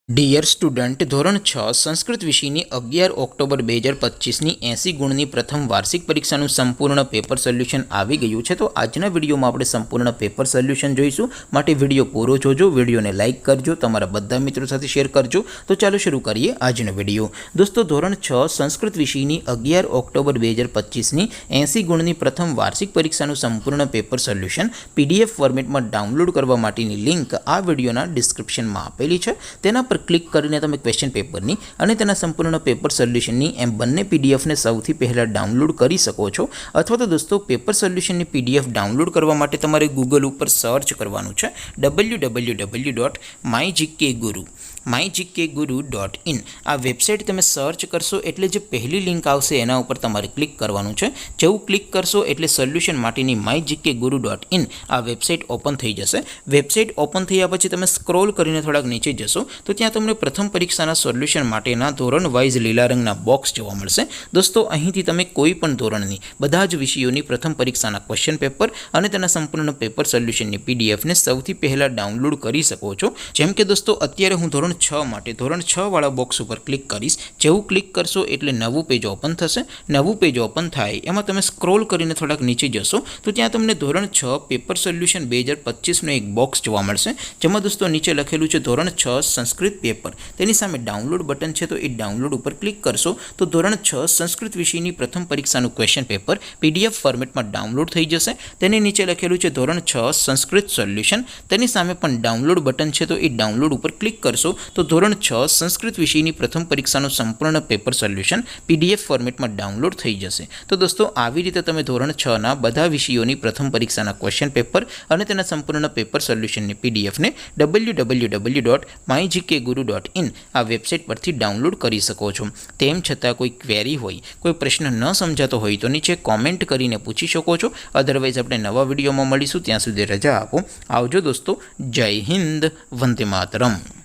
Dear student, ધોરણ 6 સંસ્કૃત વિષયની 11 October 2025ની 80 ગુણની પ્રથમ વાર્ષિક પરીક્ષાનું સંપૂર્ણ પેપર સોલ્યુશન આવી ગયું છે। તો આજના વિડીયોમાં આપણે સંપૂર્ણ પેપર સોલ્યુશન જોઈશું, માટે વિડીયો પૂરો જોજો, વિડીયોને લાઇક કરજો, તમારા બધા મિત્રો સાથે શેર કરજો। તો ચાલો શરૂ કરીએ આજનો વિડીયો। દોસ્તો, ધોરણ 6 સંસ્કૃત વિષયની 11 ઓક્ટોબર 2025ની 80 ગુણની પ્રથમ વાર્ષિક પરીક્ષાનું સંપૂર્ણ પેપર સોલ્યુશન પીડીએફ ફોર્મેટમાં ડાઉનલોડ કરવા માટેની લિંક આ વિડીયોના ડિસ્ક્રિપ્શનમાં આપેલી છે। તેના ક્લિક કરીને તમે ક્વેશ્ચન પેપરની અને તેના સંપૂર્ણ પેપર સોલ્યુશનની એમ બંને પીડીએફને સૌથી પહેલાં ડાઉનલોડ કરી શકો છો। અથવા તો દોસ્તો, પેપર સોલ્યુશનની પીડીએફ ડાઉનલોડ કરવા માટે તમારે ગૂગલ ઉપર સર્ચ કરવાનું છે www.mygkguru.in। આ વેબસાઇટ તમે સર્ચ કરશો એટલે જે પહેલી લિંક આવશે એના ઉપર તમારે ક્લિક કરવાનું છે। જેવું ક્લિક કરશો એટલે સોલ્યુશન માટેની mygkguru.in આ વેબસાઇટ ઓપન થઈ જશે। વેબસાઇટ ઓપન થયા પછી તમે સ્ક્રોલ કરીને થોડાક નીચે જશો તો ત્યાં તમને પ્રથમ પરીક્ષાના સોલ્યુશન માટેના ધોરણ વાઇઝ લીલા રંગના બોક્સ જોવા મળશે। દોસ્તો, અહીંથી તમે કોઈ પણ ધોરણની બધા જ વિષયોની પ્રથમ પરીક્ષાના ક્વેશ્ચન પેપર અને તેના સંપૂર્ણ પેપર સોલ્યુશનની પીડીએફને સૌથી પહેલાં ડાઉનલોડ કરી શકો છો। જેમ કે દોસ્તો, અત્યારે હું ધોરણ 6 માટે ધોરણ 6 વાળા બોક્સ ઉપર ક્લિક કરીશ। જેવું ક્લિક કરશો એટલે નવું પેજ ઓપન થશે। નવું પેજ ઓપન થાય એમાં તમે સ્ક્રોલ કરીને થોડાક નીચે જશો તો ત્યાં તમને ધોરણ 6 પેપર સોલ્યુશન 2025નું એક બોક્સ જોવા મળશે, જેમાં દોસ્તો નીચે લખેલું છે ધોરણ 6 સંસ્કૃત પેપર। તેની સામે ડાઉનલોડ બટન છે, તો એ ડાઉનલોડ ઉપર ક્લિક કરશો તો ધોરણ 6 સંસ્કૃત વિષયની પ્રથમ પરીક્ષાનું ક્વેશ્ચન પેપર પીડીએફ ફોર્મેટમાં ડાઉનલોડ થઈ જશે। તેની નીચે લખેલું છે ધોરણ 6 સંસ્કૃત સોલ્યુશન। તેની સામે પણ ડાઉનલોડ બટન છે, તો એ ડાઉનલોડ ઉપર ક્લિક કરશો તો ધોરણ 6 સંસ્કૃત વિષયની પ્રથમ પરીક્ષાનું સંપૂર્ણ પેપર સોલ્યુશન પીડીએફ ફોર્મેટમાં ડાઉનલોડ થઈ જશે। તો દોસ્તો, આવી રીતે તમે ધોરણ 6ના બધા વિષયોની પ્રથમ પરીક્ષાના ક્વેશ્ચન પેપર અને તેના સંપૂર્ણ પેપર સોલ્યુશનની પીડીએફને www.mygkguru.in આ વેબસાઇટ પરથી ડાઉનલોડ કરી શકો છો। તેમ છતાં કોઈ ક્વેરી હોય, કોઈ પ્રશ્ન ન સમજાતો હોય તો નીચે કોમેન્ટ કરીને પૂછી શકો છો। અધરવાઇઝ આપણે નવા વિડીયોમાં મળીશું, ત્યાં સુધી રજા આપો। આવજો દોસ્તો, જય હિન્દ, વંદે માતરમ।